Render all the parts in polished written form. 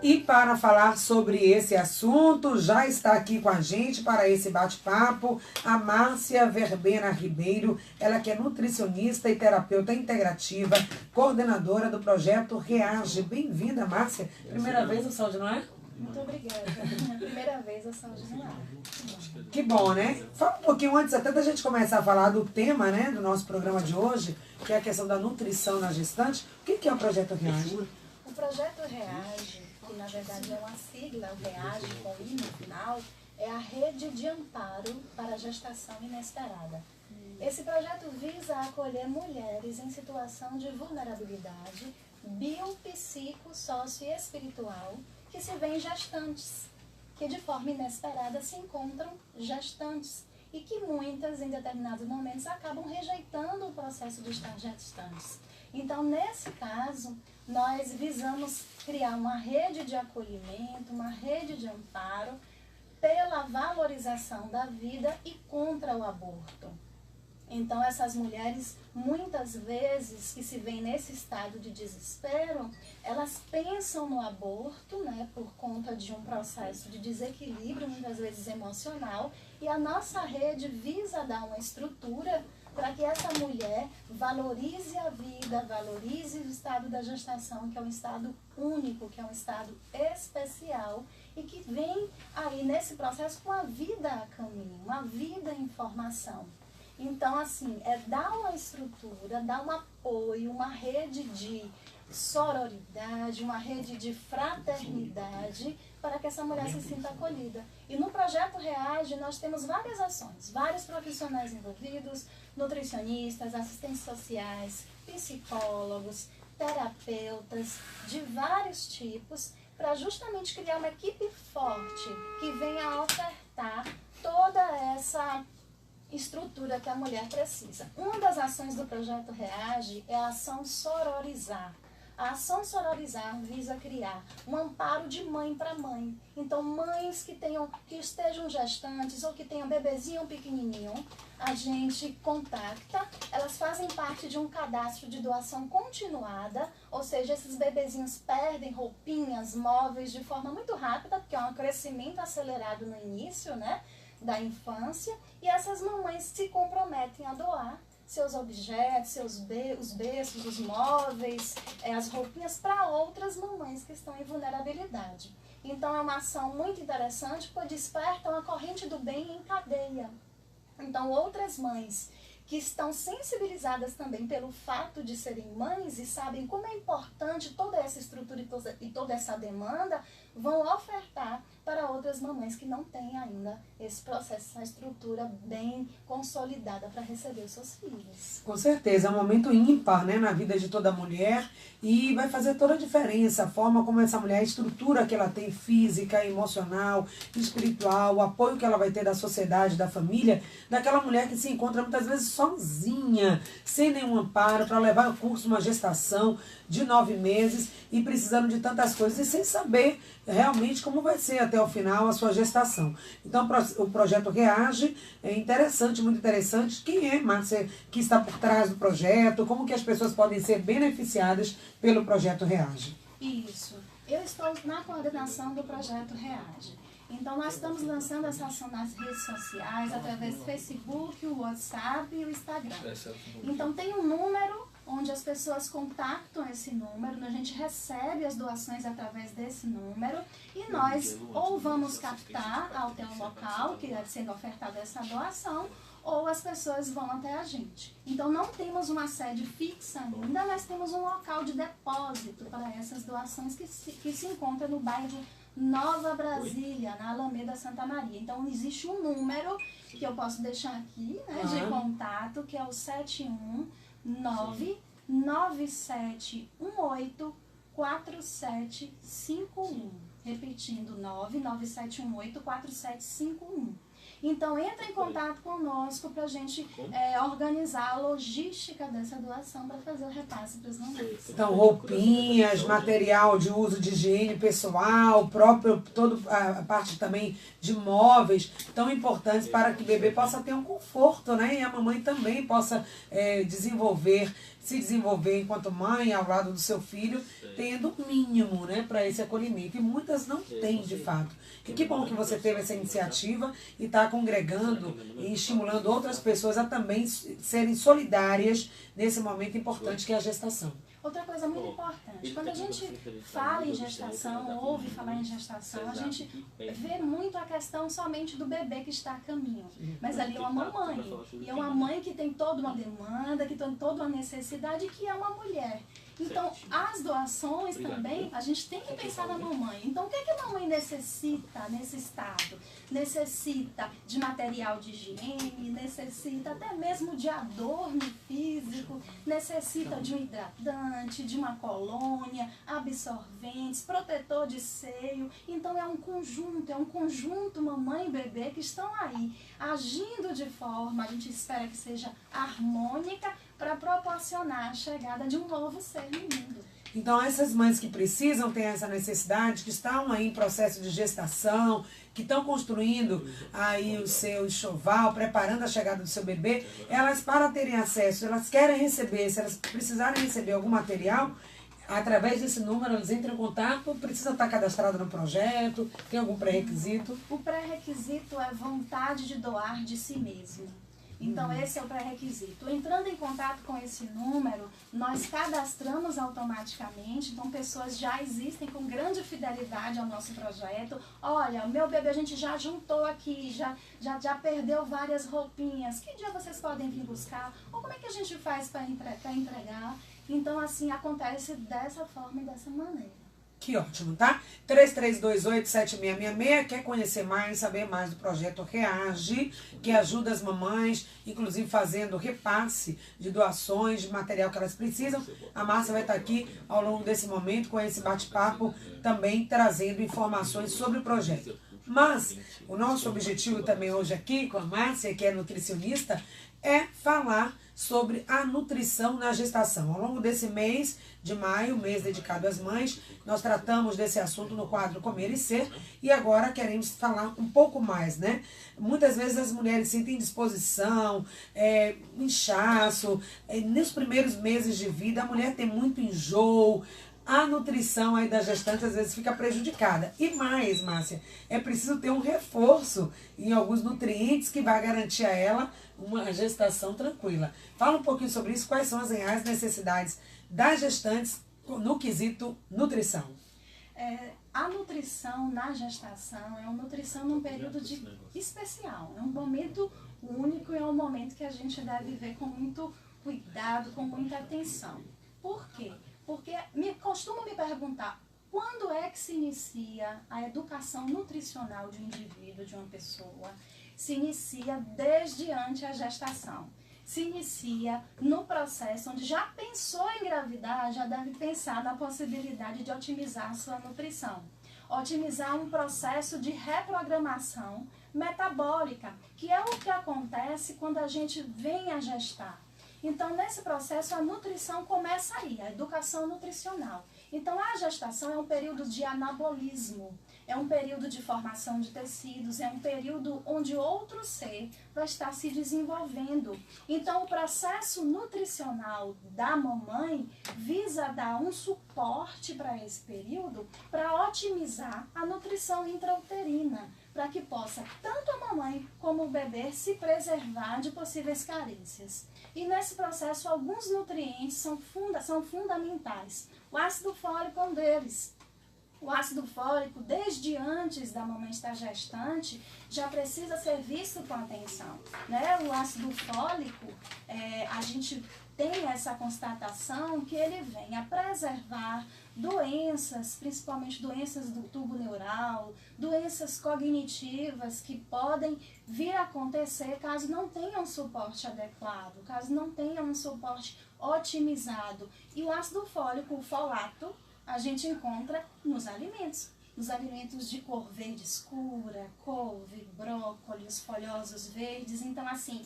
E para falar sobre esse assunto, já está aqui com a gente para esse bate-papo a Márcia Verbena Ribeiro, ela que é nutricionista e terapeuta integrativa, coordenadora do projeto Reage. Bem-vinda, Márcia. Primeira vez no Saúde, não é? Muito obrigada. Primeira vez a Saúde no Ar. Que bom, né? Fala um pouquinho antes até da gente começar a falar do tema, né, do nosso programa de hoje, que é a questão da nutrição na gestante. O que é o projeto Reage? O projeto Reage, que na verdade é uma sigla, o Reage com I no final, é a rede de amparo para a gestação inesperada. Esse projeto visa acolher mulheres em situação de vulnerabilidade bio, psico, sócio e espiritual que se veem gestantes, que de forma inesperada se encontram gestantes e que muitas, em determinados momentos, acabam rejeitando o processo de estar gestantes. Então, nesse caso, nós visamos criar uma rede de acolhimento, uma rede de amparo pela valorização da vida e contra o aborto. Então, essas mulheres, muitas vezes, que se veem nesse estado de desespero, elas pensam no aborto, né, por conta de um processo de desequilíbrio, muitas vezes emocional, e a nossa rede visa dar uma estrutura para que essa mulher valorize a vida, valorize o estado da gestação, que é um estado único, que é um estado especial, e que vem aí nesse processo com a vida a caminho, uma vida em formação. Então, assim, é dar uma estrutura, dar um apoio, uma rede de sororidade, uma rede de fraternidade para que essa mulher se sinta acolhida. E no Projeto Reage nós temos várias ações, vários profissionais envolvidos, nutricionistas, assistentes sociais, psicólogos, terapeutas de vários tipos, para justamente criar uma equipe forte que venha a ofertar toda essa estrutura que a mulher precisa. Uma das ações do Projeto Reage é a ação Sororizar. A ação Sororizar visa criar um amparo de mãe para mãe. Então, mães que estejam gestantes ou que tenham bebezinho pequenininho, a gente contacta, elas fazem parte de um cadastro de doação continuada, ou seja, esses bebezinhos perdem roupinhas, móveis de forma muito rápida, porque é um crescimento acelerado no início, né, da infância, e essas mamães se comprometem a doar seus objetos, os berços, os móveis, as roupinhas para outras mamães que estão em vulnerabilidade. Então é uma ação muito interessante, porque desperta uma corrente do bem em cadeia. Então outras mães que estão sensibilizadas também pelo fato de serem mães e sabem como é importante toda essa estrutura e toda essa demanda, vão ofertar para outras mamães que não têm ainda esse processo, essa estrutura bem consolidada para receber os seus filhos. Com certeza, é um momento ímpar, né, na vida de toda mulher e vai fazer toda a diferença, a forma como essa mulher, a estrutura que ela tem física, emocional, espiritual, o apoio que ela vai ter da sociedade, da família, daquela mulher que se encontra muitas vezes sozinha, sem nenhum amparo, para levar a curso uma gestação de 9 meses e precisando de tantas coisas e sem saber realmente como vai ser até o final a sua gestação. Então o projeto Reage é interessante, muito interessante. Quem é, Márcia, que está por trás do projeto? Como que as pessoas podem ser beneficiadas pelo projeto Reage? Isso. Eu estou na coordenação do projeto Reage. Então, nós estamos lançando essa ação nas redes sociais, através do Facebook, o WhatsApp e o Instagram. Então, tem um número onde as pessoas contactam esse número, a gente recebe as doações através desse número e nós ou vamos captar até um local que deve ser ofertada essa doação, ou as pessoas vão até a gente. Então, não temos uma sede fixa ainda, mas temos um local de depósito para essas doações que se encontra no bairro Nova Brasília, na Alameda Santa Maria. Então, existe um número que eu posso deixar aqui, né, de contato, que é o 719-9718-4751. Repetindo, 99718-4751. Então, entra em contato conosco para a gente organizar a logística dessa doação para fazer o repasse para os mamães. Então, roupinhas, material de uso de higiene pessoal, toda a parte também de móveis, tão importantes para que o bebê possa ter um conforto, né? E a mamãe também possa desenvolver se desenvolver enquanto mãe ao lado do seu filho, tendo o mínimo, né, para esse acolhimento. E muitas não têm, de fato. E que bom que você teve essa iniciativa e está congregando e estimulando outras pessoas a também serem solidárias nesse momento importante que é a gestação. Outra coisa muito importante, quando a gente fala em gestação, ouve falar em gestação, a gente vê muito a questão somente do bebê que está a caminho. Mas ali é uma mamãe, e é uma mãe que tem toda uma demanda, que tem toda uma necessidade, que é uma mulher. Então, as doações também, a gente tem que pensar na mamãe. Então, o que é que a mamãe necessita nesse estado? Necessita de material de higiene, necessita até mesmo de adorno físico, necessita de um hidratante, de uma colônia, absorventes, protetor de seio. Então, é um conjunto mamãe e bebê que estão aí, agindo de forma, a gente espera que seja harmônica, para proporcionar a chegada de um novo ser no mundo. Então, essas mães que precisam ter essa necessidade, que estão aí em processo de gestação, que estão construindo aí o seu enxoval, preparando a chegada do seu bebê, elas, para terem acesso, elas querem receber, se elas precisarem receber algum material, através desse número, eles entram em contato, precisa estar cadastrado no projeto, tem algum pré-requisito? O pré-requisito é vontade de doar de si mesmo. Então, esse é o pré-requisito. Entrando em contato com esse número, nós cadastramos automaticamente. Então, pessoas já existem com grande fidelidade ao nosso projeto. Olha, o meu bebê a gente já juntou aqui, já perdeu várias roupinhas. Que dia vocês podem vir buscar? Ou como é que a gente faz para entregar? Então, assim, acontece dessa forma e dessa maneira. Que ótimo, tá? 3328-7666, quer conhecer mais, saber mais do projeto Reage, que ajuda as mamães, inclusive fazendo repasse de doações, de material que elas precisam. A Márcia vai estar aqui ao longo desse momento com esse bate-papo, também trazendo informações sobre o projeto. Mas o nosso objetivo também hoje aqui com a Márcia, que é nutricionista, é falar sobre a nutrição na gestação. Ao longo desse mês de maio, mês dedicado às mães, nós tratamos desse assunto no quadro Comer e Ser, e agora queremos falar um pouco mais, né? Muitas vezes as mulheres sentem indisposição, inchaço, nos primeiros meses de vida a mulher tem muito enjoo, a nutrição aí da gestante às vezes fica prejudicada. E mais, Márcia, é preciso ter um reforço em alguns nutrientes que vai garantir a ela uma gestação tranquila. Fala um pouquinho sobre isso, quais são as reais necessidades das gestantes no quesito nutrição. A nutrição na gestação é uma nutrição num período especial, é um momento único e é um momento que a gente deve ver com muito cuidado, com muita atenção. Por quê? Porque costumo me perguntar, quando é que se inicia a educação nutricional de um indivíduo, de uma pessoa? Se inicia desde antes a gestação. Se inicia no processo onde já pensou em engravidar, já deve pensar na possibilidade de otimizar a sua nutrição. Otimizar um processo de reprogramação metabólica, que é o que acontece quando a gente vem a gestar. Então, nesse processo, a nutrição começa aí, a educação nutricional. Então, a gestação é um período de anabolismo, é um período de formação de tecidos, é um período onde outro ser vai estar se desenvolvendo. Então, o processo nutricional da mamãe visa dar um suporte para esse período para otimizar a nutrição intrauterina, para que possa tanto a mamãe como o bebê se preservar de possíveis carências. E nesse processo, alguns nutrientes são fundamentais. O ácido fólico é um deles. O ácido fólico, desde antes da mamãe estar gestante, já precisa ser visto com atenção, né? O ácido fólico, a gente tem essa constatação que ele vem a preservar doenças, principalmente doenças do tubo neural, doenças cognitivas que podem vir a acontecer caso não tenha um suporte adequado, caso não tenha um suporte otimizado. E o ácido fólico, o folato, a gente encontra nos alimentos de cor verde escura, couve, brócolis, folhosos verdes. Então, assim,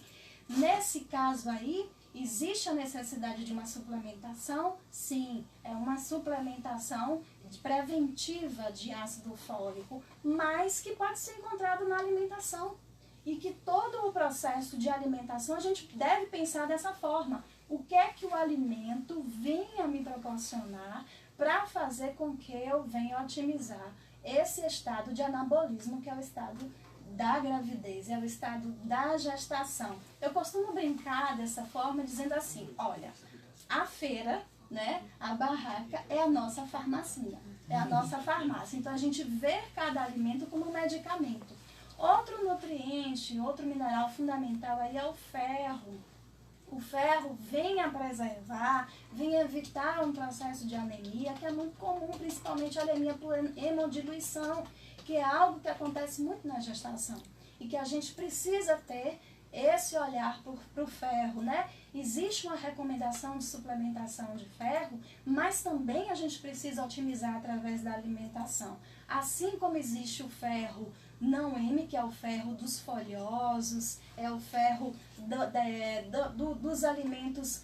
nesse caso aí, existe a necessidade de uma suplementação? Sim, é uma suplementação preventiva de ácido fólico, mas que pode ser encontrado na alimentação. E que todo o processo de alimentação a gente deve pensar dessa forma. o que é que o alimento venha me proporcionar para fazer com que eu venha otimizar esse estado de anabolismo, que é o estado da gravidez, é o estado da gestação. Eu costumo brincar dessa forma dizendo assim, olha, a feira, né, a barraca é a nossa farmacinha, é a nossa farmácia. Então a gente vê cada alimento como um medicamento. Outro nutriente, outro mineral fundamental aí é o ferro. O ferro vem a preservar, vem evitar um processo de anemia, que é muito comum, principalmente a anemia por hemodiluição, que é algo que acontece muito na gestação e que a gente precisa ter esse olhar para o ferro, né? Existe uma recomendação de suplementação de ferro, mas também a gente precisa otimizar através da alimentação. Assim como existe o ferro não M, que é o ferro dos folhosos, é o ferro dos alimentos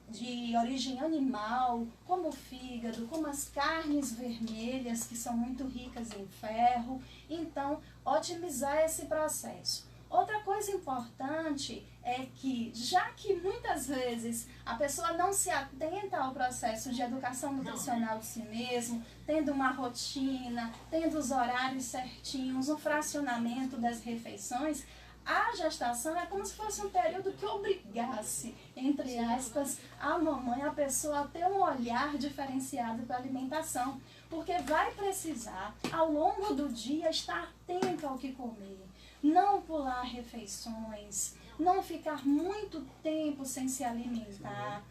de origem animal, como o fígado, como as carnes vermelhas, que são muito ricas em ferro. Então, otimizar esse processo. Outra coisa importante é que, já que muitas vezes a pessoa não se atenta ao processo de educação nutricional de si mesmo, tendo uma rotina, tendo os horários certinhos, um fracionamento das refeições, a gestação é como se fosse um período que obrigasse, entre aspas, a mamãe, a pessoa a ter um olhar diferenciado para a alimentação, porque vai precisar, ao longo do dia, estar atento ao que comer. Não pular refeições, não ficar muito tempo sem se alimentar,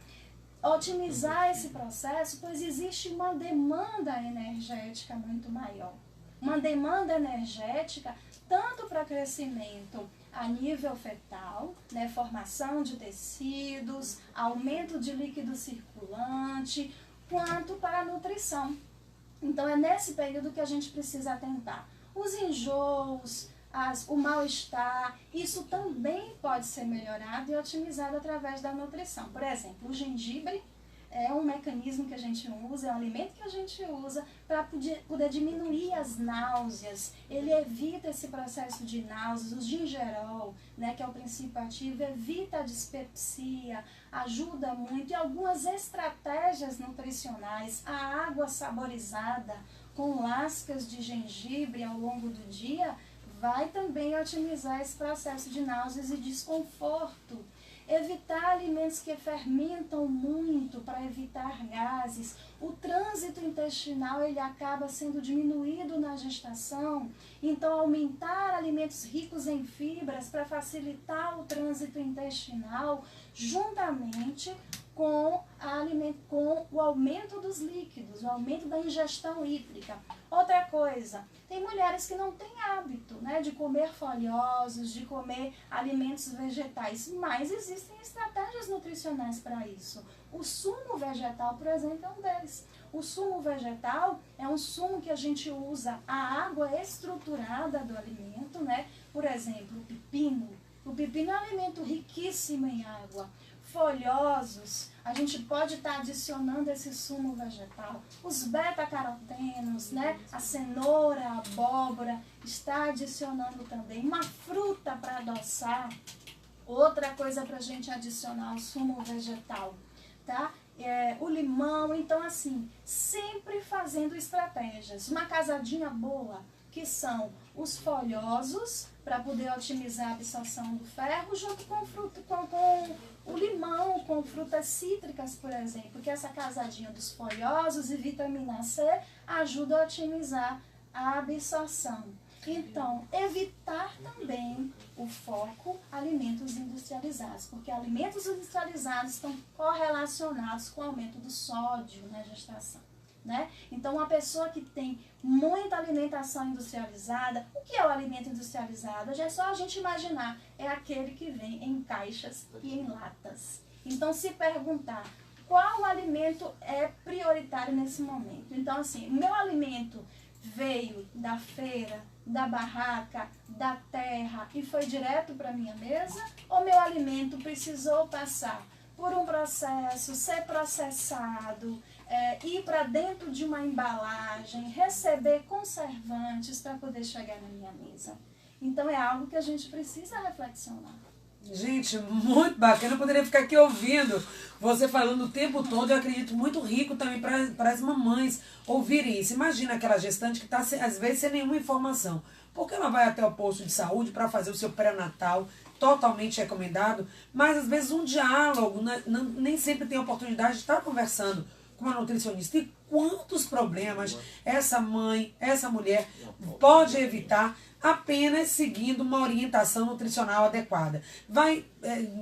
otimizar esse processo, pois existe uma demanda energética muito maior. Uma demanda energética tanto para crescimento a nível fetal, né, formação de tecidos, aumento de líquido circulante, quanto para a nutrição. Então é nesse período que a gente precisa atentar. Os enjoos, o mal-estar, isso também pode ser melhorado e otimizado através da nutrição. Por exemplo, o gengibre é um mecanismo que a gente usa, é um alimento que a gente usa para poder diminuir as náuseas. Ele evita esse processo de náuseas, o gingerol, né, que é o princípio ativo, evita a dispepsia, ajuda muito. E algumas estratégias nutricionais, a água saborizada com lascas de gengibre ao longo do dia, vai também otimizar esse processo de náuseas e desconforto. Evitar alimentos que fermentam muito para evitar gases. O trânsito intestinal ele acaba sendo diminuído na gestação, então aumentar alimentos ricos em fibras para facilitar o trânsito intestinal, juntamente com o aumento dos líquidos, o aumento da ingestão hídrica. Outra coisa, tem mulheres que não têm hábito, né, de comer folhosos, de comer alimentos vegetais, mas existem estratégias nutricionais para isso. O sumo vegetal, por exemplo, é um deles. O sumo vegetal é um sumo que a gente usa a água estruturada do alimento, né? Por exemplo, o pepino. O pepino é um alimento riquíssimo em água. Folhosos, a gente pode estar adicionando esse sumo vegetal. Os beta-carotenos, né? A cenoura, a abóbora, está adicionando também. Uma fruta para adoçar, outra coisa para a gente adicionar o sumo vegetal, tá? O limão, então assim, sempre fazendo estratégias. Uma casadinha boa, que são os folhosos, para poder otimizar a absorção do ferro, junto com o limão, com frutas cítricas, por exemplo, que essa casadinha dos folhosos e vitamina C ajuda a otimizar a absorção. Então, evitar também o foco alimentos industrializados, porque alimentos industrializados estão correlacionados com o aumento do sódio na gestação. Né? Então, uma pessoa que tem muita alimentação industrializada, o que é o alimento industrializado? Já é só a gente imaginar, é aquele que vem em caixas e em latas. Então, se perguntar qual alimento é prioritário nesse momento. Então, assim, o meu alimento veio da feira, da barraca, da terra e foi direto para a minha mesa? Ou meu alimento precisou passar por um processo, ser processado, ir para dentro de uma embalagem, receber conservantes para poder chegar na minha mesa? Então é algo que a gente precisa reflexionar. Gente, muito bacana. Eu poderia ficar aqui ouvindo você falando o tempo todo. Eu acredito muito rico também para as mamães ouvirem isso. Imagina aquela gestante que está, às vezes, sem nenhuma informação. Porque ela vai até o posto de saúde para fazer o seu pré-natal, totalmente recomendado, mas às vezes um diálogo, nem sempre tem oportunidade de estar conversando com uma nutricionista. E quantos problemas essa mãe, essa mulher pode evitar apenas seguindo uma orientação nutricional adequada. Vai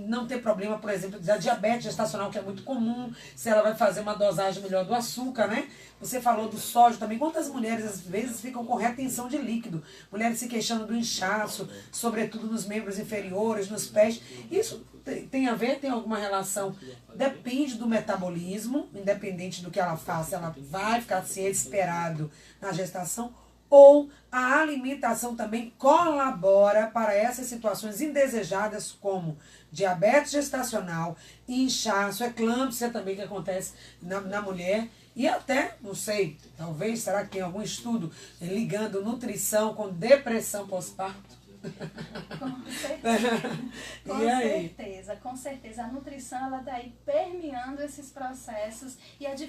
não ter problema, por exemplo, da diabetes gestacional, que é muito comum, se ela vai fazer uma dosagem melhor do açúcar, né? Você falou do sódio também. Quantas mulheres, às vezes, ficam com retenção de líquido? Mulheres se queixando do inchaço, sobretudo nos membros inferiores, nos pés. Isso tem a ver? Tem alguma relação? Depende do metabolismo, independente do que ela faça, ela vai ficar se esperado na gestação, ou a alimentação também colabora para essas situações indesejadas, como diabetes gestacional, inchaço, eclâmpsia também, que acontece na mulher, e até, não sei, talvez, será que tem algum estudo ligando nutrição com depressão pós-parto? Com certeza. Com certeza. A nutrição, ela está aí permeando esses processos e é de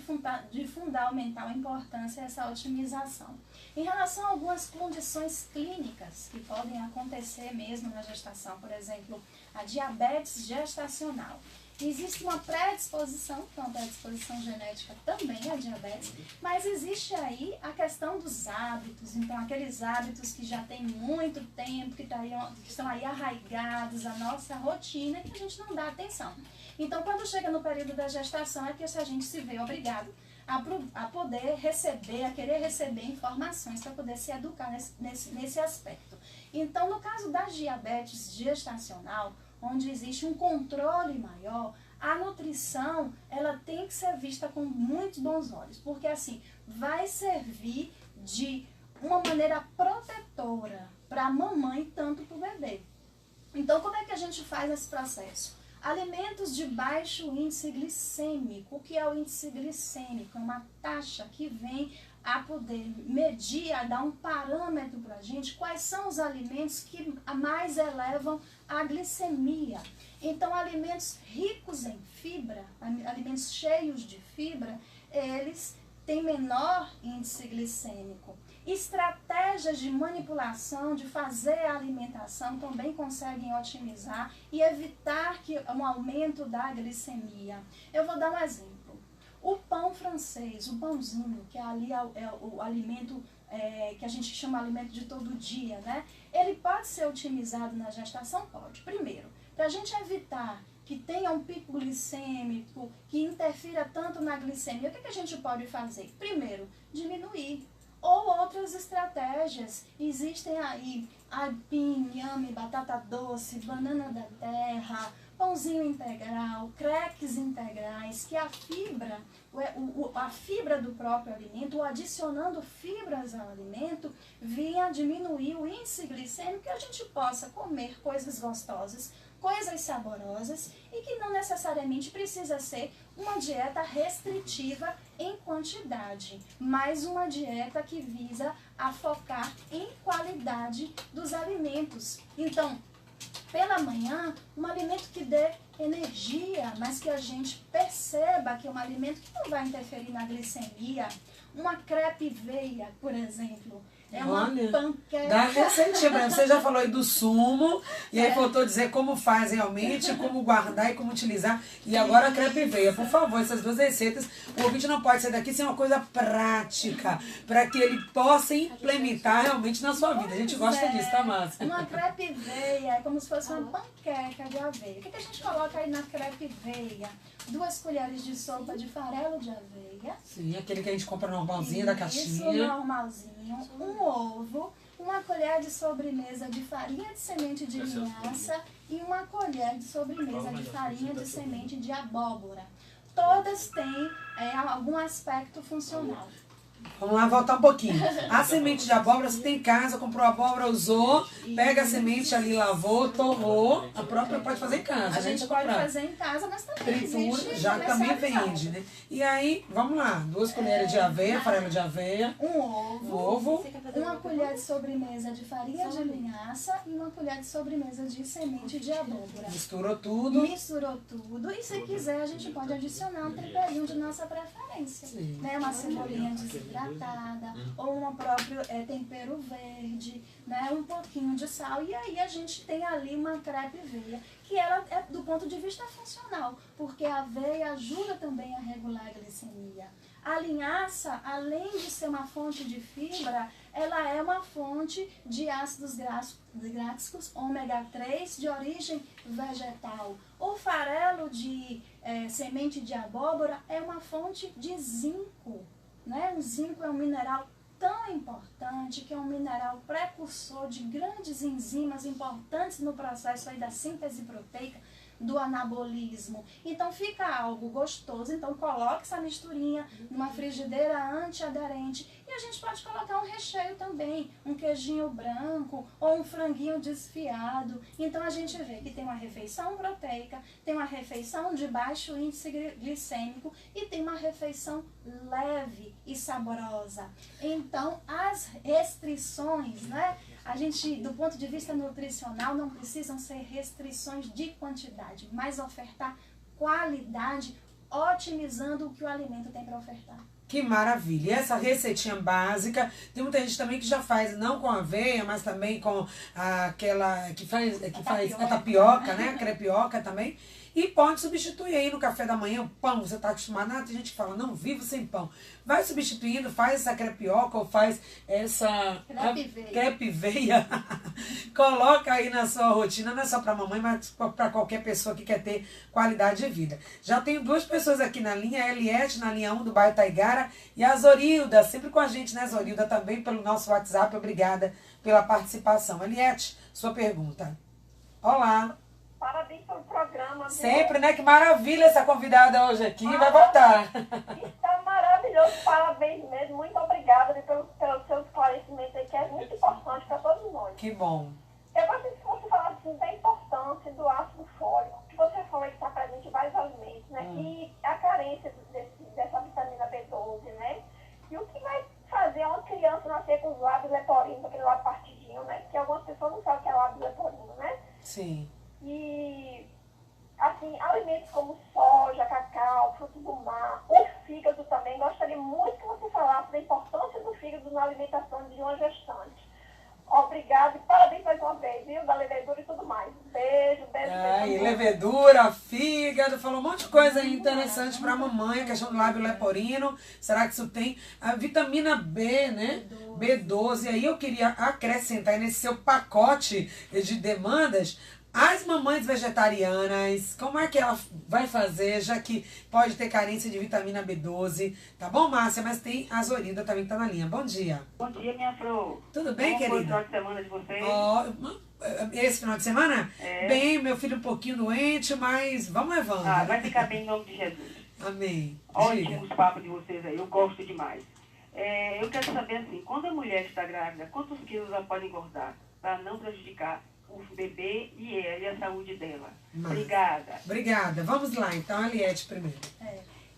fundamental importância essa otimização. Em relação a algumas condições clínicas que podem acontecer mesmo na gestação, por exemplo, a diabetes gestacional. Existe uma predisposição, que é uma predisposição genética também a diabetes, mas existe aí a questão dos hábitos. Então, aqueles hábitos que já tem muito tempo, que estão aí arraigados à nossa rotina, que a gente não dá atenção. Então, quando chega no período da gestação, é que a gente se vê obrigado a poder receber, a querer receber informações para poder se educar nesse aspecto. Então, no caso da diabetes gestacional, onde existe um controle maior, a nutrição, ela tem que ser vista com muitos bons olhos, porque assim, vai servir de uma maneira protetora para a mamãe, tanto para o bebê. Então, como é que a gente faz esse processo? Alimentos de baixo índice glicêmico. O que é o índice glicêmico? É uma taxa que vem a poder medir, a dar um parâmetro para a gente quais são os alimentos que mais elevam a glicemia. Então, alimentos ricos em fibra, alimentos cheios de fibra, eles têm menor índice glicêmico. Estratégias de manipulação, de fazer a alimentação, também conseguem otimizar e evitar um aumento da glicemia. Eu vou dar um exemplo. O pão francês, o pãozinho, que ali é o alimento que a gente chama de alimento de todo dia, né? Ele pode ser otimizado na gestação? Pode. Primeiro, para a gente evitar que tenha um pico glicêmico, que interfira tanto na glicemia, o que a gente pode fazer? Primeiro, diminuir. Ou outras estratégias, existem aí aipim, inhame, batata doce, banana da terra, pãozinho integral, cracks integrais, que a fibra do próprio alimento, ou adicionando fibras ao alimento, vinha diminuir o índice glicêmico, que a gente possa comer coisas gostosas, coisas saborosas e que não necessariamente precisa ser uma dieta restritiva em quantidade, mas uma dieta que visa a focar em qualidade dos alimentos. Então, pela manhã, um alimento que dê energia, mas que a gente perceba que é um alimento que não vai interferir na glicemia. Uma crepe veia, por exemplo, é uma panqueca. Dá receitinha, você já falou aí do sumo, e aí faltou dizer como faz realmente, como guardar e como utilizar. E agora a crepe veia, por favor, essas duas receitas. O ouvinte não pode sair daqui sem uma coisa prática, para que ele possa implementar realmente na sua vida. A gente gosta disso, tá, Márcia? Uma crepe veia é como se fosse uma panqueca de aveia. O que a gente coloca aí na crepe veia? 2 colheres de sopa de farelo de aveia. Sim, aquele que a gente compra normalzinho da caixinha. Isso, normalzinho. Um ovo, uma colher de sobremesa de farinha de semente de linhaça e uma colher de sobremesa de farinha de semente de abóbora. Todas têm algum aspecto funcional. Vamos lá, voltar um pouquinho. A semente de abóbora, você tem em casa, comprou abóbora, usou, pega a semente ali, lavou, torrou. A própria pode fazer em casa, A gente pode fazer em casa, mas também existe já também vende, né? E aí, vamos lá, 2 colheres de aveia, farelo de aveia. Um ovo. Uma colher de sobremesa de farinha de linhaça e uma colher de sobremesa de semente de abóbora. Misturou tudo. Misturou tudo. E se quiser, a gente pode adicionar um temperinho de nossa preferência. Né? Uma cebolinha desidratada, ou um próprio tempero verde, né? Um pouquinho de sal. E aí a gente tem ali uma crepe veia, que ela é do ponto de vista funcional, porque a aveia ajuda também a regular a glicemia. A linhaça, além de ser uma fonte de fibra, ela é uma fonte de ácidos gráficos ômega 3 de origem vegetal. O farelo de semente de abóbora é uma fonte de zinco. Né? O zinco é um mineral tão importante, que é um mineral precursor de grandes enzimas importantes no processo aí da síntese proteica, do anabolismo. Então fica algo gostoso. Então coloque essa misturinha numa frigideira antiaderente e a gente pode colocar um recheio também, um queijinho branco ou um franguinho desfiado. Então a gente vê que tem uma refeição proteica, tem uma refeição de baixo índice glicêmico e tem uma refeição leve e saborosa. Então as restrições, né? A gente, do ponto de vista nutricional, não precisam ser restrições de quantidade, mas ofertar qualidade, otimizando o que o alimento tem para ofertar. Que maravilha! E essa receitinha básica, tem muita gente também que já faz, não com aveia, mas também com aquela que faz a tapioca, né? A crepioca também. E pode substituir aí no café da manhã o pão, você está acostumado. Tem gente que fala, não vivo sem pão. Vai substituindo, faz essa crepioca ou faz essa crepe veia. Coloca aí na sua rotina, não é só para mamãe, mas para qualquer pessoa que quer ter qualidade de vida. Já tenho 2 pessoas aqui na linha, a Eliette na linha 1 do bairro Taigara e a Zorilda, sempre com a gente, né, Zorilda, também pelo nosso WhatsApp. Obrigada pela participação. Eliette, sua pergunta. Olá. Parabéns pelo programa. Viu? Sempre, né? Que maravilha essa convidada hoje aqui. Vai voltar. Está maravilhoso. Parabéns mesmo. Muito obrigada pelo seu esclarecimento aí, que é muito importante para todos nós. Que bom. Eu gostaria que você falasse assim, da importância do ácido fólico, que você falou que está presente em vários alimentos, né? E a carência dessa vitamina B12, né? E o que vai fazer uma criança nascer com os lábios leporino, aquele lábio partidinho, né? Porque algumas pessoas não sabem o que é lábio leporino, né? Sim. E, assim, alimentos como soja, cacau, frutos do mar, o fígado também. Gostaria muito que você falasse da importância do fígado na alimentação de uma gestante. Obrigada e parabéns mais uma vez, viu? Da levedura e tudo mais. Beijo, beijo, beijo. Levedura, fígado, falou um monte de coisa aí interessante para a mamãe, a questão do lábio leporino. Será que isso tem? A vitamina B, né? B12. Aí eu queria acrescentar nesse seu pacote de demandas as mamães vegetarianas, como é que ela vai fazer, já que pode ter carência de vitamina B12, tá bom, Márcia? Mas tem a Zorinda também que tá na linha. Bom dia. Bom dia, minha flor. Tudo bem, querida? Como foi o final de semana de vocês? Esse final de semana? É. Bem, meu filho um pouquinho doente, mas vamos levando. Vai ficar bem em nome de Jesus. Amém. Ótimo os papos de vocês aí, eu gosto demais. Eu quero saber assim, quando a mulher está grávida, quantos quilos ela pode engordar para não prejudicar o bebê e ela e a saúde dela? Obrigada. Obrigada. Vamos lá, então, a Eliette primeiro.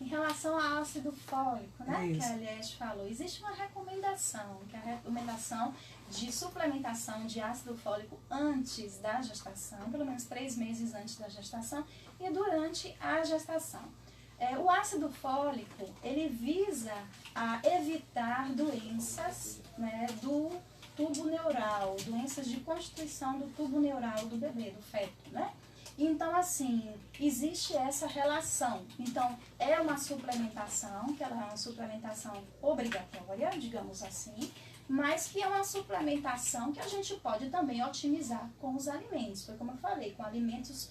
Em relação ao ácido fólico, né, Isso. que a Eliette falou, existe uma recomendação, que é a recomendação de suplementação de ácido fólico antes da gestação, pelo menos 3 meses antes da gestação e durante a gestação. O ácido fólico, ele visa a evitar doenças, né, do tubo neural, doenças de constituição do tubo neural do bebê, do feto, né? Então, assim, existe essa relação. Então, é uma suplementação, que ela é uma suplementação obrigatória, digamos assim, mas que é uma suplementação que a gente pode também otimizar com os alimentos. Foi como eu falei, com alimentos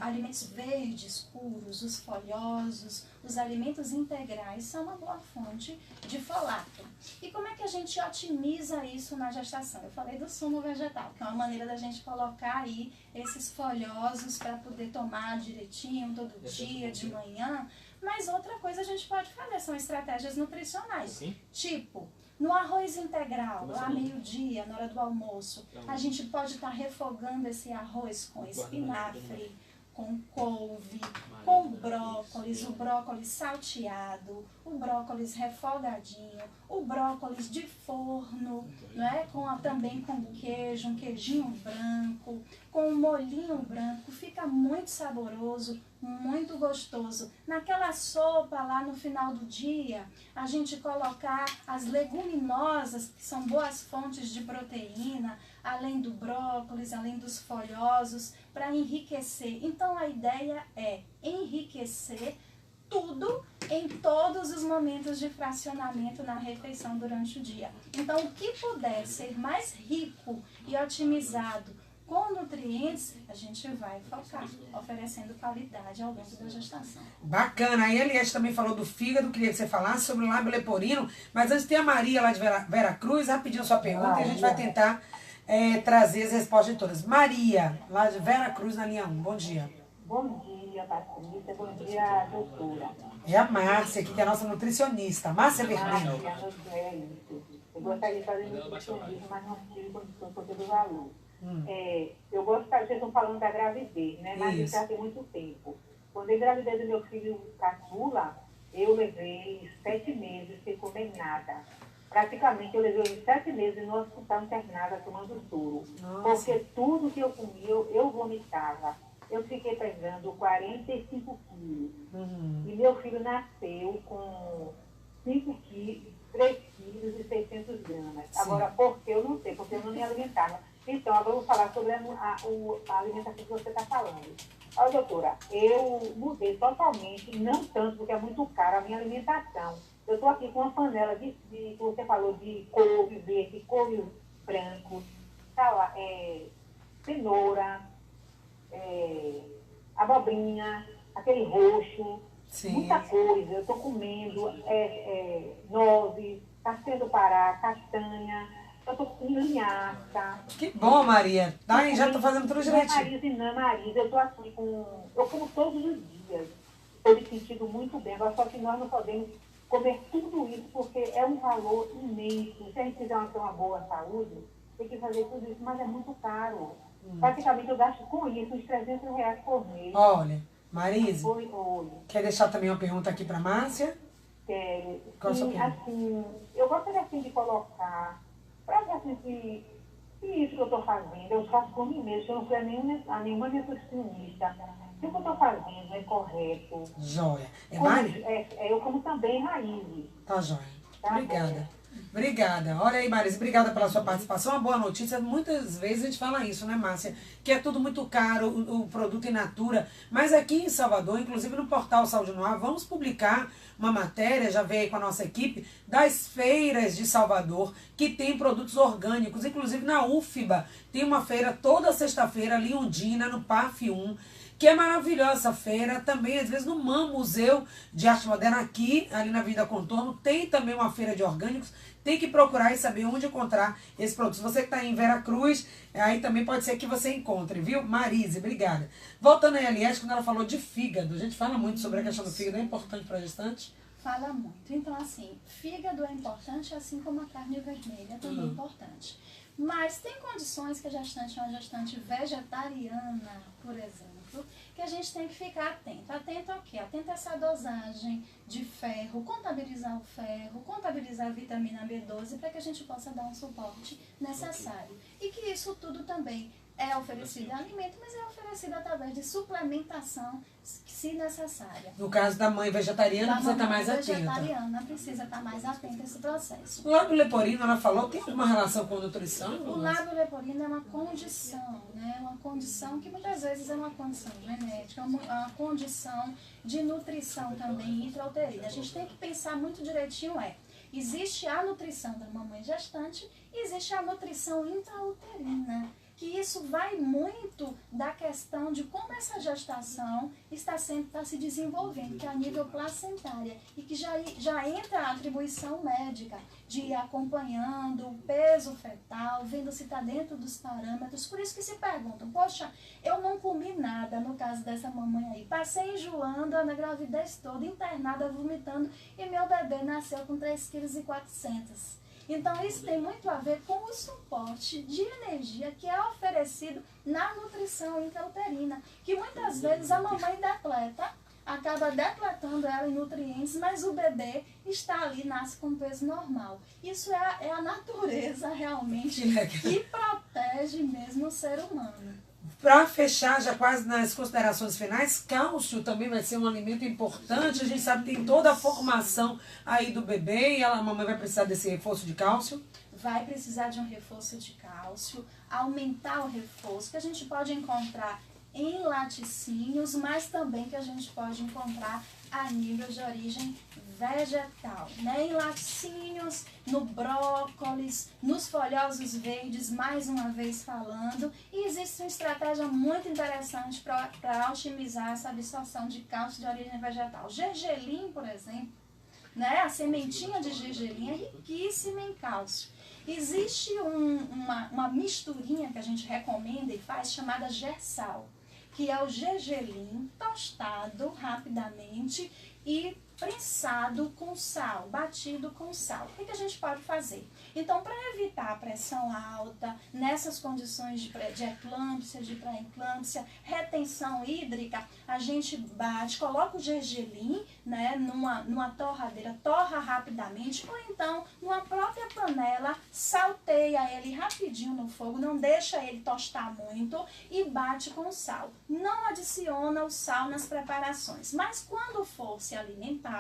alimentos verdes, puros, os folhosos, os alimentos integrais são uma boa fonte de folato. E como é que a gente otimiza isso na gestação? Eu falei do sumo vegetal, que é uma maneira da gente colocar aí esses folhosos para poder tomar direitinho todo dia, de manhã, Mas outra coisa a gente pode fazer, são estratégias nutricionais. Sim. Tipo, no arroz integral, lá meio-dia, na hora do almoço, a gente pode estar refogando esse arroz com espinafre, com couve, com brócolis, o brócolis salteado, o brócolis refogadinho, o brócolis de forno, não é? Também com queijo, um queijinho branco, com um molhinho branco, fica muito saboroso, muito gostoso. Naquela sopa lá no final do dia, a gente colocar as leguminosas, que são boas fontes de proteína, além do brócolis, além dos folhosos, para enriquecer. Então a ideia é enriquecer tudo em todos os momentos de fracionamento na refeição durante o dia. Então o que puder ser mais rico e otimizado com nutrientes, a gente vai focar, oferecendo qualidade ao longo da gestação. Bacana. A Eliette também falou do fígado, queria que você falasse sobre o lábio leporino, mas antes tem a Maria lá de Vera Cruz, rapidinho sua pergunta, e a gente vai tentar trazer as respostas de todas. Maria, lá de Vera Cruz, na linha 1, bom dia. Bom dia, Patrícia. Bom dia, doutora. É a Márcia, aqui, que é a nossa nutricionista. Márcia Verdino. É isso. Eu gostaria de fazer nutricionismo, mas não tive condições por todo o valor. Eu gosto, vocês estão falando da gravidez, né? Mas isso já tem muito tempo. Quando eu engravidei do meu filho caçula, eu levei 7 meses sem comer nada. Praticamente eu levei 7 meses no hospital internada tomando soro. Porque tudo que eu comia, eu vomitava. Eu fiquei pesando 45 quilos. E meu filho nasceu com 5 quilos, 3 quilos e 600 gramas. Sim. Agora, por que eu não sei? Porque eu não me alimentava. Então, agora eu vou falar sobre a alimentação que você está falando. Olha, doutora, eu mudei totalmente, não tanto, porque é muito caro a minha alimentação. Eu estou aqui com uma panela que você falou, de couve verde, couve branco, cenoura, abobrinha, aquele roxo, muita coisa. Eu estou comendo nozes, castanha do Pará, castanha, eu estou comendo linhaça. Que bom, Maria. Tá, já estou fazendo tudo direitinho. Marisa, eu estou assim eu como todos os dias. Estou me sentindo muito bem, agora só que nós não podemos comer tudo isso, porque é um valor imenso. Se a gente quiser ter uma boa saúde, tem que fazer tudo isso, mas é muito caro. Praticamente eu gasto com isso uns R$300 por mês. Olha, Marisa, quer deixar também uma pergunta aqui para Márcia? Quero. Qual a sua pergunta? Assim, eu gostaria assim de colocar, para ver assim, se isso que eu estou fazendo, eu faço por mim mesmo, eu não fui a nenhuma nutricionista. Se o que eu estou fazendo é correto. Joia. Eu como também raízes. Tá joia. Tá Obrigada. bom. Obrigada. Olha aí, Marisa, obrigada pela sua participação. Uma boa notícia. Muitas vezes a gente fala isso, né, Márcia? Que é tudo muito caro, o produto in natura. Mas aqui em Salvador, inclusive no portal Saúde no Ar, vamos publicar uma matéria, já veio aí com a nossa equipe, das feiras de Salvador, que tem produtos orgânicos. Inclusive na UFBA tem uma feira toda sexta-feira, ali em Ondina, no PAF 1, que é maravilhosa essa feira. Também, às vezes, no MAM, Museu de Arte Moderna, aqui, ali na Vida Contorno, tem também uma feira de orgânicos. Tem que procurar e saber onde encontrar esse produto. Se você que está em Vera Cruz, aí também pode ser que você encontre, viu? Marise, obrigada. Voltando aí, aliás, quando ela falou de fígado, a gente fala muito sobre a questão do fígado, é importante para a gestante? Fala muito. Então, assim, fígado é importante, assim como a carne vermelha também é importante. Mas tem condições que a gestante é uma gestante vegetariana, por exemplo, que a gente tem que ficar atento. Atento ao quê? Atento a essa dosagem de ferro, contabilizar o ferro, contabilizar a vitamina B12 para que a gente possa dar um suporte necessário. E que isso tudo também é oferecido alimento, mas é oferecido através de suplementação, se necessária. No caso da mãe vegetariana, precisa estar mais atenta. A vegetariana precisa estar mais atenta a esse processo. O lábio leporino, ela falou, tem alguma relação com a nutrição? O lábio leporino é uma condição, né? Uma condição que muitas vezes é uma condição genética, uma condição de nutrição também intrauterina. A gente tem que pensar muito direitinho, existe a nutrição da mamãe gestante e existe a nutrição intrauterina, que isso vai muito da questão de como essa gestação está se desenvolvendo, que é a nível placentária, e que já entra a atribuição médica de ir acompanhando o peso fetal, vendo se está dentro dos parâmetros. Por isso que se perguntam, poxa, eu não comi nada, no caso dessa mamãe aí, passei enjoando na gravidez toda, internada, vomitando, e meu bebê nasceu com 3,4 kg. Então, isso tem muito a ver com o suporte de energia que é oferecido na nutrição intrauterina, que muitas vezes a mamãe depleta, acaba depletando ela em nutrientes, mas o bebê está ali, nasce com peso normal. Isso é a natureza realmente que protege mesmo o ser humano. Para fechar, já quase nas considerações finais, cálcio também vai ser um alimento importante. A gente sabe que tem toda a formação aí do bebê e a mamãe vai precisar desse reforço de cálcio. Vai precisar de um reforço de cálcio, aumentar o reforço, que a gente pode encontrar em laticínios, mas também que a gente pode encontrar a nível de origem vegetal, né? Em laticínios, no brócolis, nos folhosos verdes, mais uma vez falando. E existe uma estratégia muito interessante para otimizar essa absorção de cálcio de origem vegetal. Gergelim, por exemplo, né? A sementinha de gergelim é riquíssima em cálcio. Existe uma misturinha que a gente recomenda e faz chamada gersal, que é o gergelim tostado rapidamente e prensado com sal, batido com sal. O que a gente pode fazer? Então, para evitar a pressão alta, nessas condições de eclâmpsia, de pré-eclâmpsia, retenção hídrica, a gente bate, coloca o gergelim, né, numa torradeira, torra rapidamente, ou então, numa própria panela, salteia ele rapidinho no fogo, não deixa ele tostar muito e bate com sal. Não adiciona o sal nas preparações, mas quando for se alimentar,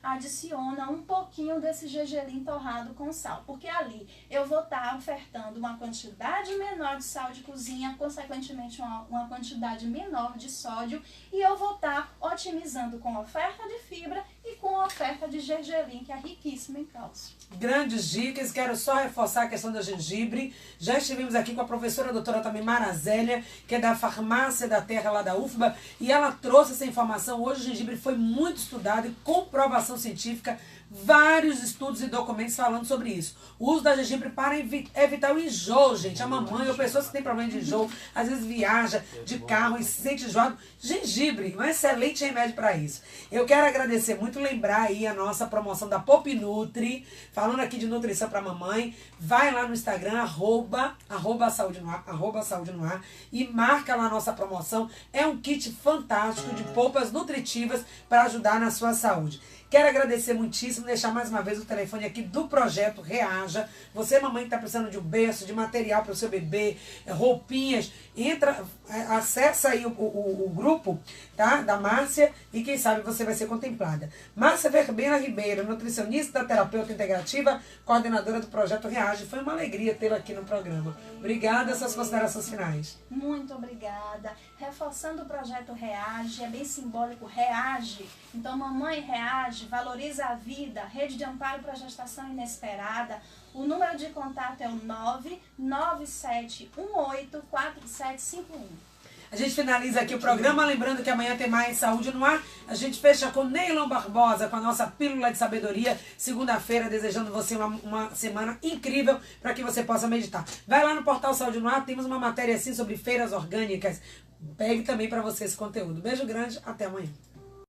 adiciona um pouquinho desse gergelim torrado com sal, porque ali eu vou estar ofertando uma quantidade menor de sal de cozinha, consequentemente uma quantidade menor de sódio, e eu vou estar otimizando com a oferta de fibra e com a oferta de gergelim, que é riquíssima em cálcio. Grandes dicas, quero só reforçar a questão do gengibre. Já estivemos aqui com a professora doutora também Marazélia, que é da Farmácia da Terra lá da UFBA, e ela trouxe essa informação. Hoje o gengibre foi muito estudado e comprovação científica, vários estudos e documentos falando sobre isso. O uso da gengibre para evitar o enjoo, gente. A mamãe ou pessoas que têm problema de enjoo, às vezes viaja de carro e se sente enjoado. Gengibre, um excelente remédio para isso. Eu quero agradecer muito, lembrar aí a nossa promoção da Pop Nutri, falando aqui de nutrição para mamãe. Vai lá no Instagram, arroba saúde no ar, e marca lá a nossa promoção. É um kit fantástico de polpas nutritivas para ajudar na sua saúde. Quero agradecer muitíssimo, deixar mais uma vez o telefone aqui do Projeto Reaja. Você, mamãe, que está precisando de um berço, de material para o seu bebê, roupinhas, acessa aí o grupo, tá, da Márcia, e quem sabe você vai ser contemplada. Márcia Verbena Ribeiro, nutricionista, terapeuta integrativa, coordenadora do Projeto Reaja. Foi uma alegria tê-la aqui no programa. Obrigada, suas considerações finais. Muito obrigada. Reforçando o Projeto Reage, é bem simbólico, reage. Então, mamãe reage, valoriza a vida, rede de amparo para gestação inesperada. O número de contato é o 997184751. A gente finaliza aqui o programa, lembrando que amanhã tem mais Saúde no Ar. A gente fecha com Neilon Barbosa, com a nossa Pílula de Sabedoria, segunda-feira, desejando você uma semana incrível para que você possa meditar. Vai lá no portal Saúde no Ar, temos uma matéria assim sobre feiras orgânicas. Pegue também para você esse conteúdo. Beijo grande, até amanhã.